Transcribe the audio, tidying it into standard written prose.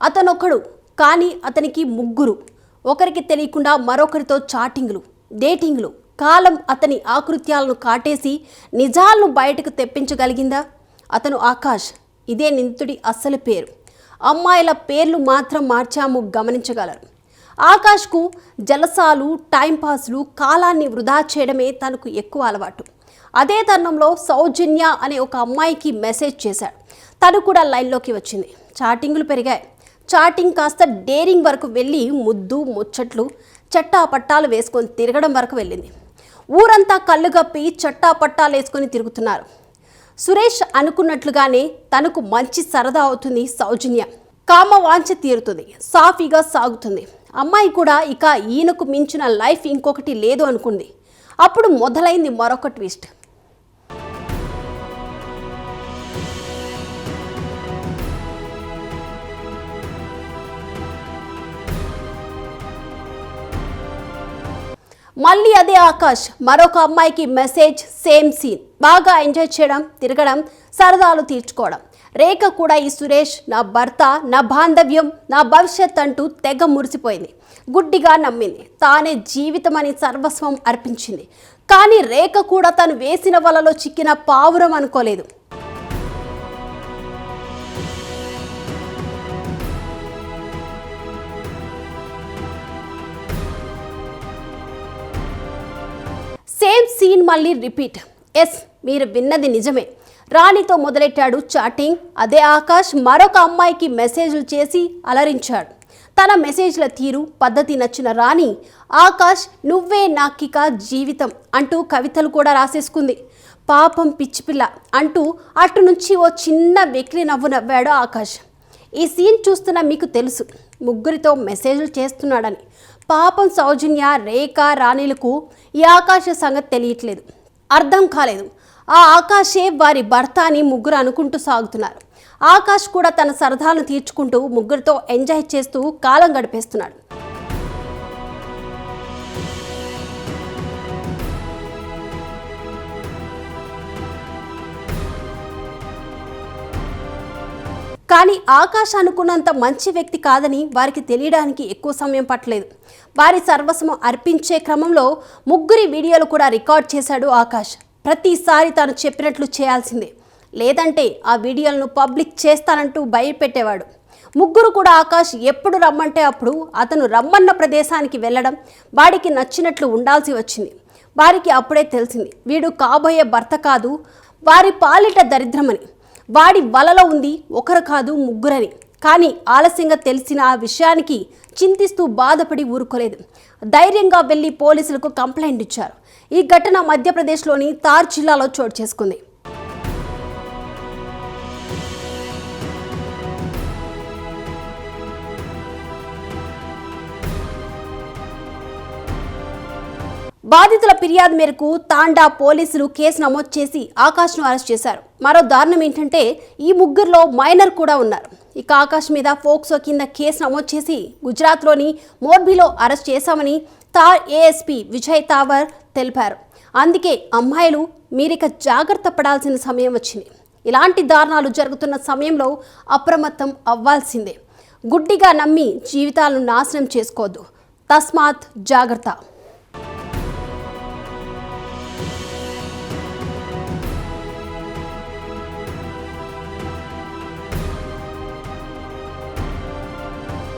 అతనొకడు, కానీ అతనికి ముగ్గురు. ఒకరికి తెలియకుండా మరొకరితో చాటింగ్లు, డేటింగ్లు. కాలం అతని ఆకృత్యాలను కాటేసి నిజాలను బయటకు తెప్పించగలిగిందా? అతను ఆకాష్. ఇదే నిందితుడి అసలు పేరు. అమ్మాయిల పేర్లు మాత్రం మార్చాము గమనించగలరు. ఆకాష్కు జలసాలు, టైంపాస్లు, కాలాన్ని వృధా చేయడమే తనకు ఎక్కువ అలవాటు. అదే తరుణంలో సౌజన్య అనే ఒక అమ్మాయికి మెసేజ్ చేశాడు. తను కూడా లైన్లోకి వచ్చింది. చాటింగ్లు పెరిగాయి. చాటింగ్ కాస్త డేరింగ్ వరకు వెళ్ళి ముద్దు, ముచ్చట్లు, చట్టా పట్టాలు వేసుకొని తిరగడం వరకు వెళ్ళింది. ఊరంతా కళ్ళు గప్పి చట్టా పట్టాలు వేసుకొని తిరుగుతున్నారు. సురేష్ అనుకున్నట్లుగానే తనకు మంచి సరదా అవుతుంది సౌజన్య. కామ వాంఛ తీరుతుంది, సాఫీగా సాగుతుంది. అమ్మాయి కూడా ఇక ఈయనకు మించిన లైఫ్ ఇంకొకటి లేదు అనుకుంది. అప్పుడు మొదలైంది మరొక ట్విస్ట్. మళ్ళీ అదే ఆకాష్ మరొక అమ్మాయికి మెసేజ్, సేమ్ సీన్. బాగా ఎంజాయ్ చేయడం, తిరగడం, సరదాలు తీర్చుకోవడం. రేఖ కూడా ఈ సురేష్ నా భర్త, నా బాంధవ్యం, నా భవిష్యత్ అంటూ తెగ మురిసిపోయింది. గుడ్డిగా నమ్మింది. తానే జీవితం అని సర్వస్వం అర్పించింది. కానీ రేఖ కూడా తను వేసిన వలలో చిక్కిన పావురం అనుకోలేదు. సేమ్ సీన్ మళ్ళీ రిపీట్. ఎస్, మీరు విన్నది నిజమే. రాణితో మొదలెట్టాడు చాటింగ్. అదే ఆకాష్ మరొక అమ్మాయికి మెసేజ్లు చేసి అలరించాడు. తన మెసేజ్ల తీరు, పద్ధతి నచ్చిన రాణి ఆకాష్ నువ్వే నాకిక జీవితం అంటూ కవితలు కూడా రాసేసుకుంది. పాపం పిచ్చిపిల్ల అంటూ అటు నుంచి ఓ చిన్న వెక్కి నవ్వు నవ్వాడు ఆకాష్. ఈ సీన్ చూస్తున్న మీకు తెలుసు ముగ్గురితో మెసేజ్లు చేస్తున్నాడని. పాపం సౌజన్య, రేఖ, రాణిలకు ఈ ఆకాశ సంగతి తెలియట్లేదు, అర్థం కాలేదు. ఆ ఆకాశే వారి భర్త అని ముగ్గురు అనుకుంటూ సాగుతున్నారు. ఆకాష్ కూడా తన సరదాలను తీర్చుకుంటూ ముగ్గురితో ఎంజాయ్ చేస్తూ కాలం గడిపేస్తున్నాడు. కానీ ఆకాష్ అనుకున్నంత మంచి వ్యక్తి కాదని వారికి తెలియడానికి ఎక్కువ సమయం పట్టలేదు. వారి సర్వస్వం అర్పించే క్రమంలో ముగ్గురి వీడియోలు కూడా రికార్డ్ చేశాడు ఆకాష్. ప్రతిసారి తాను చెప్పినట్లు చేయాల్సిందే, లేదంటే ఆ వీడియోలను పబ్లిక్ చేస్తానంటూ భయపెట్టేవాడు. ముగ్గురు కూడా ఆకాష్ ఎప్పుడు రమ్మంటే అప్పుడు అతను రమ్మన్న ప్రదేశానికి వెళ్ళడం, వాడికి నచ్చినట్లు ఉండాల్సి వచ్చింది. వారికి అప్పుడే తెలిసింది వీడు కాబోయే భర్త కాదు, వారి పాలిట దరిద్రమని. వాడి వలలో ఉంది ఒకరు కాదు ముగ్గురని. కానీ ఆలస్యంగా తెలిసిన ఆ విషయానికి చింతిస్తూ బాధపడి ఊరుకోలేదు. ధైర్యంగా వెళ్లి పోలీసులకు కంప్లైంట్ ఇచ్చారు. ఈ ఘటన మధ్యప్రదేశ్లోని తార్ జిల్లాలో చోటు చేసుకుంది. బాధితుల ఫిర్యాదు మేరకు తాండా పోలీసులు కేసు నమోదు చేసి ఆకాష్ను అరెస్ట్ చేశారు. మరో దారుణం ఏంటంటే ఈ ముగ్గురులో మైనర్ కూడా ఉన్నారు. ఇక ఆకాష్ మీద ఫోక్సో కింద కేసు నమోదు చేసి గుజరాత్లోని మోర్బీలో అరెస్ట్ చేశామని తార్ ఏఎస్పీ విజయ్ తావర్ తెలిపారు. అందుకే అమ్మాయిలు మీరిక జాగ్రత్త పడాల్సిన సమయం వచ్చింది. ఇలాంటి దారుణాలు జరుగుతున్న సమయంలో అప్రమత్తం అవ్వాల్సిందే. గుడ్డిగా నమ్మి జీవితాలను నాశనం చేసుకోవద్దు. తస్మాత్ జాగ్రత్త.